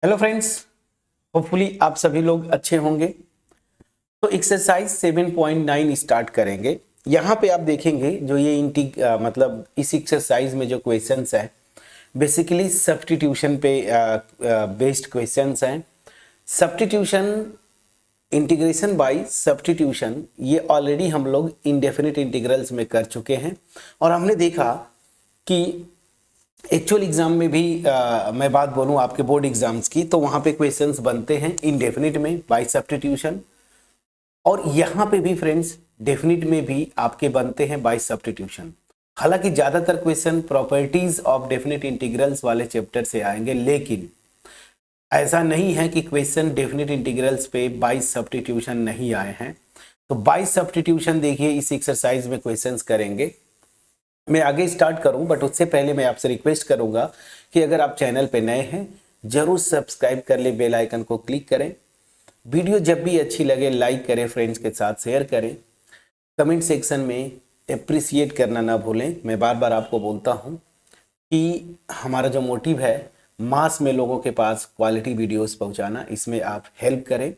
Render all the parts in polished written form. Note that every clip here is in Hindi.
हेलो फ्रेंड्स, होपफुली आप सभी लोग अच्छे होंगे। तो एक्सरसाइज 7.9 स्टार्ट करेंगे। यहाँ पे आप देखेंगे जो ये मतलब इस एक्सरसाइज में जो क्वेश्चंस हैं बेसिकली सब्स्टिट्यूशन पे बेस्ड क्वेश्चंस हैं। सब्स्टिट्यूशन, इंटीग्रेशन बाय सब्स्टिट्यूशन, ये ऑलरेडी हम लोग इंडेफिनिट इंटीग्रल्स में कर चुके हैं और हमने देखा कि एक्चुअल एग्जाम में भी मैं बात बोलूं आपके बोर्ड एग्जाम्स की, तो वहां पे क्वेश्चंस बनते हैं इनडेफिनिट में बाय सब्स्टिट्यूशन, और यहाँ पे भी फ्रेंड्स डेफिनिट में भी आपके बनते हैं बाय सब्स्टिट्यूशन। हालांकि ज्यादातर question properties of definite integrals वाले चैप्टर से आएंगे, लेकिन ऐसा नहीं है कि क्वेश्चन डेफिनिट इंटीग्रल्स पे बाय सब्स्टिट्यूशन नहीं आए हैं। तो बाय सब्स्टिट्यूशन देखिए इस एक्सरसाइज में क्वेश्चंस करेंगे। मैं आगे स्टार्ट करूं बट उससे पहले मैं आपसे रिक्वेस्ट करूंगा कि अगर आप चैनल पे नए हैं जरूर सब्सक्राइब कर ले, बेल आइकन को क्लिक करें। वीडियो जब भी अच्छी लगे लाइक करें, फ्रेंड्स के साथ शेयर करें। कमेंट सेक्शन में अप्रिसिएट करना ना भूलें। मैं बार बार आपको बोलता हूं कि हमारा जो मोटिव है मास में लोगों के पास क्वालिटी वीडियोस पहुंचाना, इसमें आप हेल्प करें।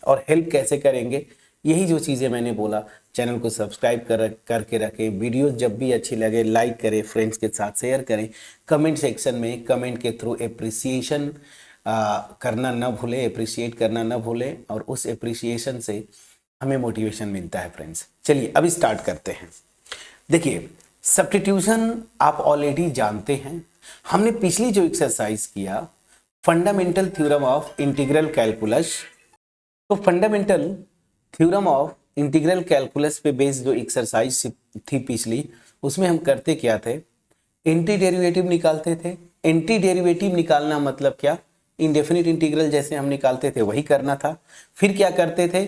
और हेल्प कैसे करेंगे, यही जो चीज़ें मैंने बोला, चैनल को सब्सक्राइब करके रखें। वीडियो जब भी अच्छी लगे लाइक करें, फ्रेंड्स के साथ शेयर करें। कमेंट सेक्शन में कमेंट के थ्रू एप्रिसिएशन करना ना भूलें, एप्रिशिएट करना ना भूलें, और उस एप्रिसिएशन से हमें मोटिवेशन मिलता है फ्रेंड्स। चलिए अभी स्टार्ट करते हैं। देखिए सब्स्टिट्यूशन आप ऑलरेडी जानते हैं। हमने पिछली जो एक्सरसाइज किया fundamental theorem of integral calculus, तो fundamental theorem of integral calculus पे बेस्ड जो एक्सरसाइज थी पिछली, उसमें हम करते क्या थे, एंटी डेरिवेटिव निकालते थे। एंटी डेरिवेटिव निकालना मतलब क्या, इंडेफिनिट इंटीग्रल जैसे हम निकालते थे वही करना था। फिर क्या करते थे,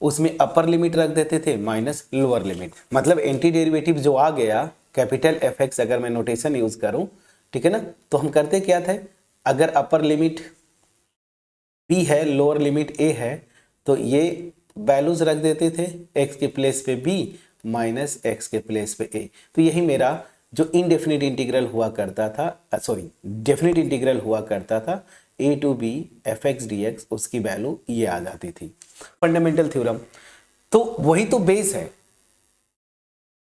उसमें अपर लिमिट रख देते थे माइनस लोअर लिमिट। मतलब एंटी डेरिवेटिव जो आ गया कैपिटल एफ एक्स, अगर मैं नोटेशन यूज करूं, ठीक है ना, तो हम करते क्या थे, अगर अपर लिमिट बी है, लोअर लिमिट ए है, तो ये वैल्यूज रख देते थे, एक्स के प्लेस पे बी माइनस एक्स के प्लेस पे ए। तो यही मेरा जो इनडेफिनिट इंटीग्रल हुआ करता था, सॉरी डेफिनिट इंटीग्रल हुआ करता था, A to B F X D X, उसकी वैल्यू ये आ जाती थी। फंडामेंटल थ्योरम, तो वही तो बेस है,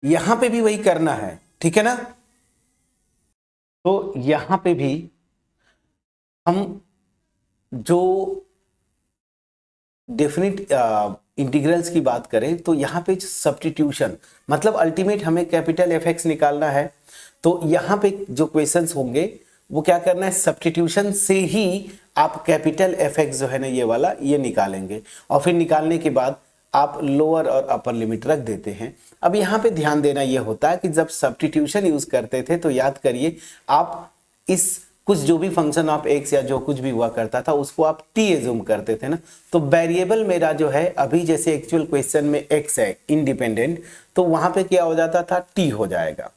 यहां पे भी वही करना है, ठीक है ना। तो यहां पे भी हम जो डेफिनिट इंटीग्रल्स की बात करें तो यहाँ पे सब्स्टिट्यूशन मतलब अल्टीमेट हमें कैपिटल एफ एक्स निकालना है। तो यहाँ पे जो क्वेश्चंस होंगे वो क्या करना है, सब्स्टिट्यूशन से ही आप कैपिटल एफ एक्स जो है ना ये वाला ये निकालेंगे, और फिर निकालने के बाद आप लोअर और अपर लिमिट रख देते हैं। अब यहाँ पे ध्यान देना ये होता है कि जब सब्स्टिट्यूशन यूज करते थे तो याद करिए आप इस कुछ जो भी फंक्शन ऑफ एक्स या जो कुछ भी हुआ करता था उसको आप टी एज्यूम करते थे ना। तो वेरिएबल मेरा जो है अभी जैसे एक्चुअल क्वेश्चन में एक्स है इंडिपेंडेंट, तो वहां पे क्या हो जाता था, टी हो जाएगा।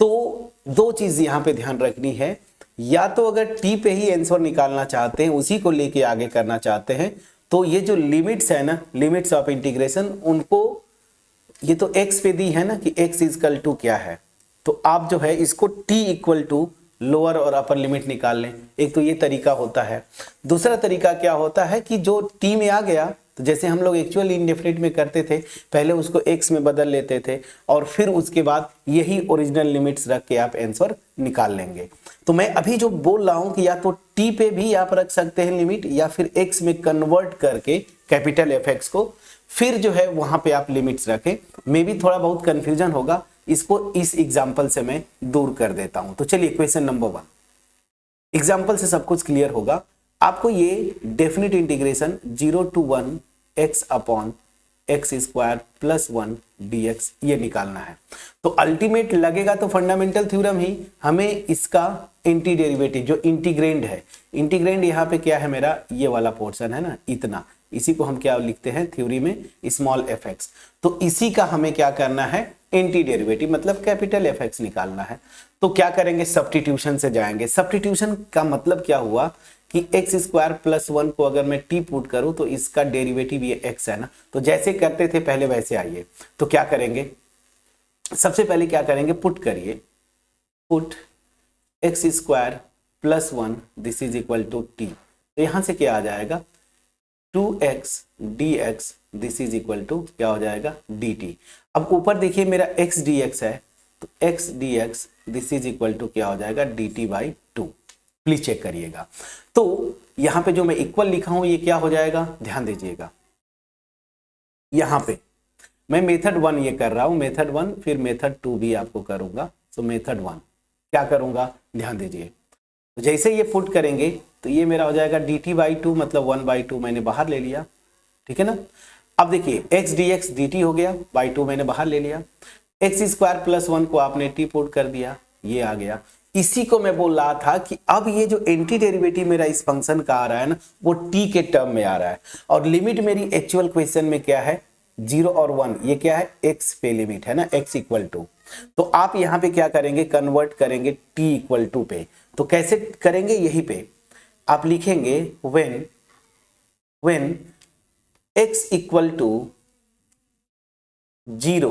तो दो चीज यहां पे ध्यान रखनी है, या तो अगर टी पे ही आंसर निकालना चाहते हैं, उसी को लेके आगे करना चाहते हैं, तो ये जो लिमिट्स है ना, लिमिट्स ऑफ इंटीग्रेशन, उनको ये तो एक्स पे दी है ना कि एक्स इक्वल टू क्या है, तो आप जो है इसको टी इक्वल टू लोअर और अपर लिमिट निकाल लें। एक तो ये तरीका होता है। दूसरा तरीका क्या होता है कि जो टी में आ गया, तो जैसे हम लोग एक्चुअल इंडेफिनिट में करते थे, पहले उसको एक्स में बदल लेते थे और फिर उसके बाद यही ओरिजिनल लिमिट्स रख के आप आंसर निकाल लेंगे। तो मैं अभी जो बोल रहा हूं कि या तो टी पे भी आप रख सकते हैं लिमिट, या फिर एक्स में कन्वर्ट करके कैपिटल एफ एक्स को, फिर जो है वहां पे आप लिमिट्स रखें। मे भी थोड़ा बहुत कंफ्यूजन होगा, इसको इस एग्जाम्पल से मैं दूर कर देता हूं। तो चलिए क्वेश्चन नंबर 1, एग्जाम्पल से सब कुछ क्लियर होगा। आपको ये definite integration 0 to 1 x upon x square plus 1 dx ये निकालना है। तो अल्टीमेट लगेगा तो फंडामेंटल थ्योरम ही, हमें इसका एंटी डेरिवेटिव जो इंटीग्रेंड है, इंटीग्रेंड यहाँ पे क्या है मेरा, ये वाला पोर्शन है ना, इतना, इसी को हम क्या लिखते हैं थ्योरी में, स्मॉल एफ एक्स। तो इसी का हमें क्या करना है, एंटी डेरिवेटिव मतलब कैपिटल एफ एक्स निकालना है। तो क्या करेंगे, सब्स्टिट्यूशन से जाएंगे। सब्स्टिट्यूशन का मतलब क्या हुआ कि एक्स स्क्वायर प्लस 1 को अगर मैं टी पुट करूं तो इसका डेरिवेटिव ये एक्स है ना, तो जैसे करते थे पहले वैसे आइए। तो क्या करेंगे, सबसे पहले क्या करेंगे, पुट करिए, put x square plus 1 this is equal to t. तो यहां से क्या आ जाएगा 2x dx this is equal to क्या हो जाएगा dt। अब ऊपर देखिए मेरा x dx है, तो x dx this is equal to क्या हो जाएगा dt बाई 2। प्लीज चेक करिएगा। तो यहां पे जो मैं इक्वल लिखा हूं ये क्या हो जाएगा, ध्यान दीजिएगा। यहां पे मैं मेथड 1 ये कर रहा हूं, मेथड 1 फिर मेथड 2 भी आपको करूंगा। तो मेथड 1 क्या करूंगा, ध्यान दीजिए। तो जैसे ये पुट करेंगे तो ये मेरा हो जाएगा dt बाई 2, मतलब 1/2 मैंने बाहर ले लिया, ठीक है ना। अब देखिए x dx dt हो गया, बाई 2 मैंने बाहर ले लिया, x स्क्वायर प्लस 1 को आपने t पुट कर दिया, ये आ गया। इसी को मैं बोल रहा था कि अब ये जो एंटी डेरिवेटिव मेरा इस फंक्शन का आ रहा है ना, वो t के टर्म में आ रहा है, और लिमिट मेरी एक्चुअल क्वेश्चन में क्या है 0 और 1, ये क्या है x पे लिमिट है ना, x इक्वल टू। तो आप यहां पे क्या करेंगे, कन्वर्ट करेंगे t इक्वल टू पे। तो कैसे करेंगे, यही पे आप लिखेंगे when x इक्वल टू 0,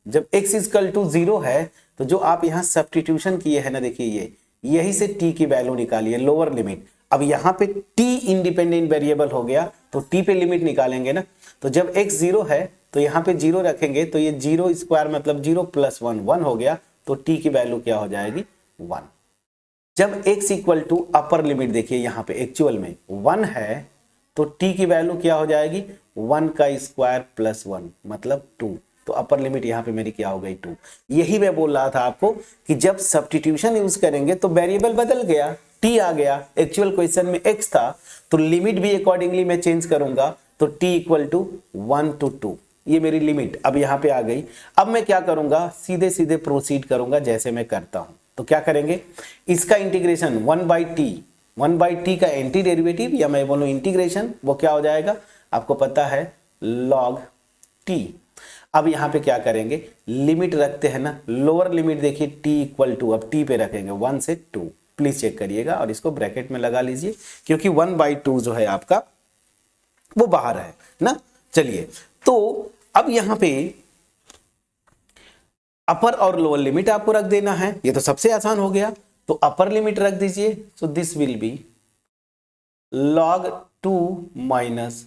जब x इक्वल टू 0 है तो जो आप यहां सब्स्टिट्यूशन किए है ना, देखिए ये यही से t की वैल्यू निकालिए, लोअर लिमिट। अब यहां पे t इंडिपेंडेंट वेरिएबल हो गया तो t पे लिमिट निकालेंगे ना। तो जब x 0 है तो यहां पे 0 रखेंगे, तो ये 0 स्क्वायर मतलब 0 प्लस 1 1 हो गया, तो t की वैल्यू क्या हो जाएगी 1। जब x equal to upper limit, देखिए यहां पे एक्चुअल में 1 है तो t की वैल्यू क्या हो जाएगी 1 का स्क्वायर प्लस 1 मतलब 2। तो अपर लिमिट यहां पे मेरी क्या हो गई 2। यही मैं बोल रहा था आपको कि जब सब्स्टिट्यूशन यूज करेंगे तो वेरिएबल बदल गया, t आ गया, एक्चुअल क्वेश्चन में x था, तो लिमिट भी अकॉर्डिंगली मैं चेंज करूंगा, तो t इक्वल टू 1 to 2, ये मेरी लिमिट अब यहां पे आ गई। अब मैं क्या करूंगा, सीधे सीधे प्रोसीड करूंगा जैसे मैं करता हूं। तो क्या करेंगे, इसका इंटीग्रेशन 1/t का एंटी डेरिवेटिव या मैं बोलूं इंटीग्रेशन, वो क्या हो जाएगा आपको पता है log t। अब यहां पे क्या करेंगे, लिमिट रखते हैं ना, लोअर लिमिट देखिए t इक्वल टू, अब t पे रखेंगे 1 से 2, प्लीज चेक करिएगा और इसको ब्रैकेट में लगा लीजिए क्योंकि 1/2 जो है आपका वो बाहर है ना। चलिए, तो अब यहां पे अपर और लोअर लिमिट आपको रख देना है, ये तो सबसे आसान हो गया। तो अपर लिमिट रख दीजिए, so this will be log 2 minus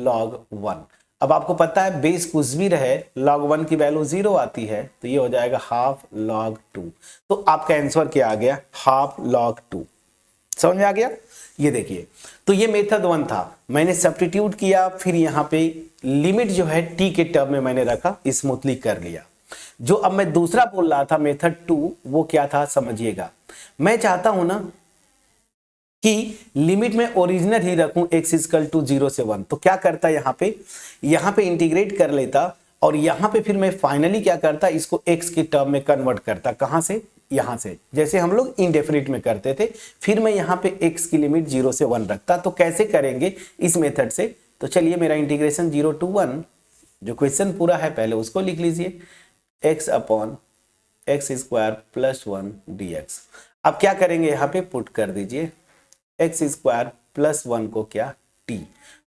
log 1। अब आपको पता है बेस कुछ भी रहे log 1 की वैल्यू 0 आती है, तो ये हो जाएगा हाफ log 2। तो आपका आंसर क्या आ गया, हाफ log 2। समझ में आ गया। ये देखिए, तो ये मेथड 1 था, मैंने सब्स्टिट्यूट किया, फिर यहाँ पे लिमिट जो है t के टर्म में मैंने रखा, स्मूथली कर लिया। जो अब मैं दूसरा बोल रहा था मेथड 2, वो क्या था समझिएगा। मैं चाहता हूं ना कि लिमिट में ओरिजिनल ही रखूं x इक्वल टू 0 से 1, तो क्या करता यहाँ पे इंटीग्रेट कर लेता, और यहाँ पे फिर मैं फाइनली क्या करता, इसको x के टर्म में कन्वर्ट करता। कहां से, यहां से, जैसे हम लोग इंडेफिनिट में करते थे। फिर मैं यहाँ पे x की लिमिट 0 से 1 रखता। तो कैसे करेंगे इस मेथड से, तो चलिए मेरा इंटीग्रेशन 0 to 1, जो क्वेश्चन पूरा है पहले उसको लिख लीजिए, x upon x square plus 1 dx। अब क्या करेंगे, यहाँ पे पुट कर दीजिए x स्क्वायर प्लस 1 को क्या t।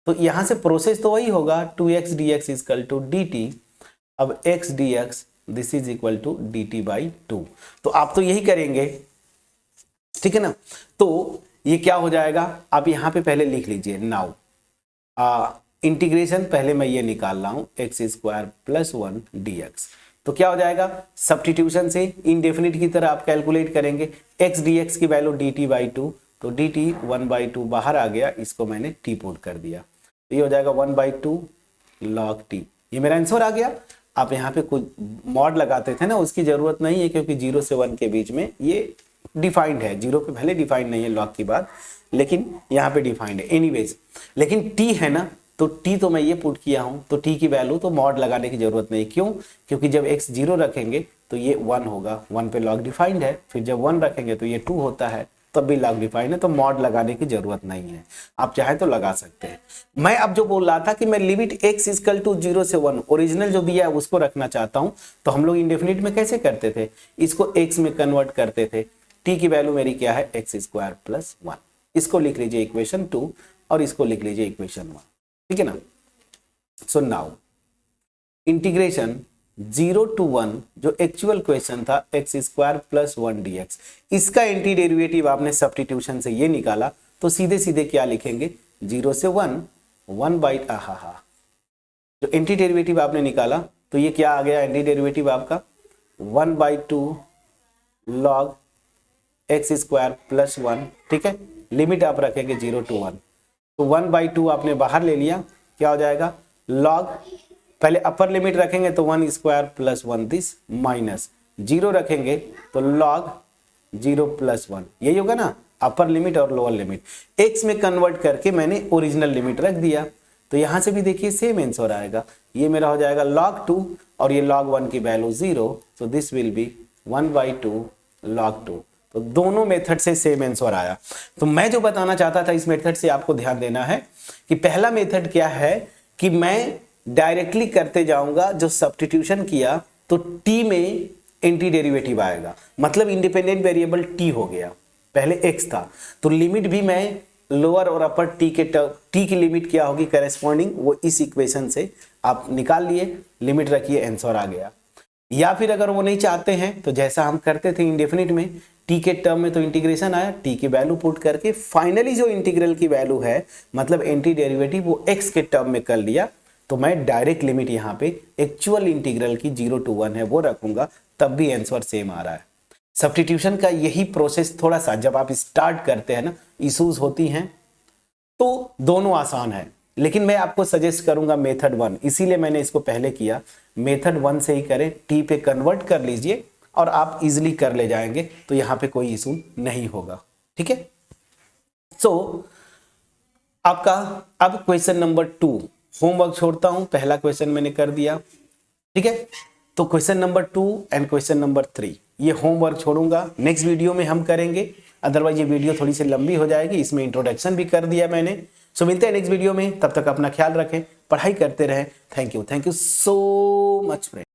तो यहां से प्रोसेस तो वही होगा 2x dx equal to dt। अब x dx this is equal to dt by 2। तो आप तो यही करेंगे, ठीक है ना। तो ये क्या हो जाएगा, आप यहां पे पहले लिख लीजिए नाउ इंटीग्रेशन, पहले मैं ये निकाल रहा हूं x स्क्वायर प्लस 1 dx। तो क्या हो जाएगा, सब्स्टिट्यूशन से इनडेफिनिट की तरह आप कैलकुलेट करेंगे, x dx की वैल्यू dt बाई 2, तो dt 1/2 बाहर आ गया, इसको मैंने t पुट कर दिया, तो ये हो जाएगा 1/2 log t। ये मेरा आंसर आ गया। आप यहाँ पे कुछ मॉड लगाते थे ना, उसकी जरूरत नहीं है क्योंकि 0 से 1 के बीच में ये डिफाइंड है। 0 पे पहले डिफाइंड नहीं है log की बात, लेकिन यहाँ पे डिफाइंड है एनीवेज। लेकिन t है ना, तो t तो मैं ये पुट किया हूं, तो t की वैल्यू तो मॉड लगाने की जरूरत नहीं। क्यों, क्योंकि जब x 0 रखेंगे तो ये 1 होगा, 1 पे log डिफाइंड है, फिर जब 1 रखेंगे तो ये 2 होता है, तब भी log डिफाइंड है, तो मॉड लगाने की जरूरत नहीं है। आप चाहे तो लगा सकते हैं। मैं अब जो बोल रहा था कि मैं लिमिट x इक्वल टू 0 से 1 ओरिजिनल जो दिया है उसको रखना चाहता हूं, तो हम लोग इंडेफिनिट में कैसे करते थे, इसको x में कन्वर्ट करते थे। t की वैल्यू मेरी क्या है, x स्क्वायर प्लस 1। इसको लिख लीजिए इक्वेशन 2 और इसको लिख लीजिए इक्वेशन 1, ठीक है ना। सो नाउ इंटीग्रेशन 0 to 1 जो एक्चुअल क्वेश्चन था x स्क्वायर प्लस 1 dx, इसका एंटी डेरिवेटिव आपने सब्स्टिट्यूशन से ये निकाला तो सीधे सीधे क्या लिखेंगे 0 से 1 बाई जो एंटी डेरिवेटिव आपने निकाला तो ये क्या आ गया एंटी डेरिवेटिव आपका 1/2 log x स्क्वायर प्लस 1। ठीक है, लिमिट आप रखेंगे 0 to 1 तो 1/2 आपने बाहर ले लिया, क्या हो जाएगा log, पहले अपर लिमिट रखेंगे तो 1 स्क्वायर प्लस 1 दिस माइनस 0 रखेंगे तो log 0 प्लस 1, यही होगा ना अपर लिमिट और लोअर लिमिट। x में कन्वर्ट करके मैंने ओरिजिनल लिमिट रख दिया तो यहां से भी देखिए सेम आंसर आएगा, ये मेरा हो जाएगा log 2 और ये log 1 की वैल्यू 0, तो दिस विल बी 1/2 log 2। तो दोनों मेथड से सेम आंसर आया। तो मैं जो बताना चाहता था इस मेथड से आपको ध्यान देना है कि पहला मेथड क्या है कि मैं डायरेक्टली करते जाऊंगा, जो सब्स्टिट्यूशन किया तो t में एंटी डेरिवेटिव आएगा, मतलब इंडिपेंडेंट वेरिएबल t हो गया, पहले x था तो लिमिट भी मैं लोअर और अपर t की लिमिट क्या होगी करेस्पॉन्डिंग, वो इस इक्वेशन से आप निकाल लिए, लिमिट रखिए आंसर आ गया। या फिर अगर वो नहीं चाहते हैं तो जैसा हम करते थे इंडेफिनिट में, t के टर्म में तो इंटीग्रेशन आया, t की वैल्यू पुट करके फाइनली जो इंटीग्रल की वैल्यू है मतलब एंटी डेरिवेटिव वो x के टर्म में कर लिया, तो मैं डायरेक्ट लिमिट यहाँ पे एक्चुअल इंटीग्रल की 0 to 1 है वो रखूंगा, तब भी आंसर सेम आ रहा है। सब्स्टिट्यूशन का यही प्रोसेस थोड़ा सा जब आप स्टार्ट करते हैं ना इश्यूज होती हैं, तो दोनों आसान है, लेकिन मैं आपको सजेस्ट करूंगा मेथड 1, इसीलिए मैंने इसको पहले किया, मेथड 1 से ही करें, टी पे कन्वर्ट कर लीजिए और आप इजीली कर ले जाएंगे, तो यहाँ पे कोई इशू नहीं होगा। ठीक है, सो आपका अब क्वेश्चन नंबर 2 होमवर्क छोड़ता हूं, पहला क्वेश्चन मैंने कर दिया। ठीक है, तो question number 2 and question number 3 ये होमवर्क छोड़ूंगा, नेक्स्ट वीडियो में हम करेंगे, अदरवाइज ये वीडियो थोड़ी सी लंबी हो जाएगी, इसमें इंट्रोडक्शन भी कर दिया मैंने। सो मिलते हैं नेक्स्ट वीडियो में, तब तक अपना ख्याल रखें, पढ़ाई करते रहें। Thank you so much friend.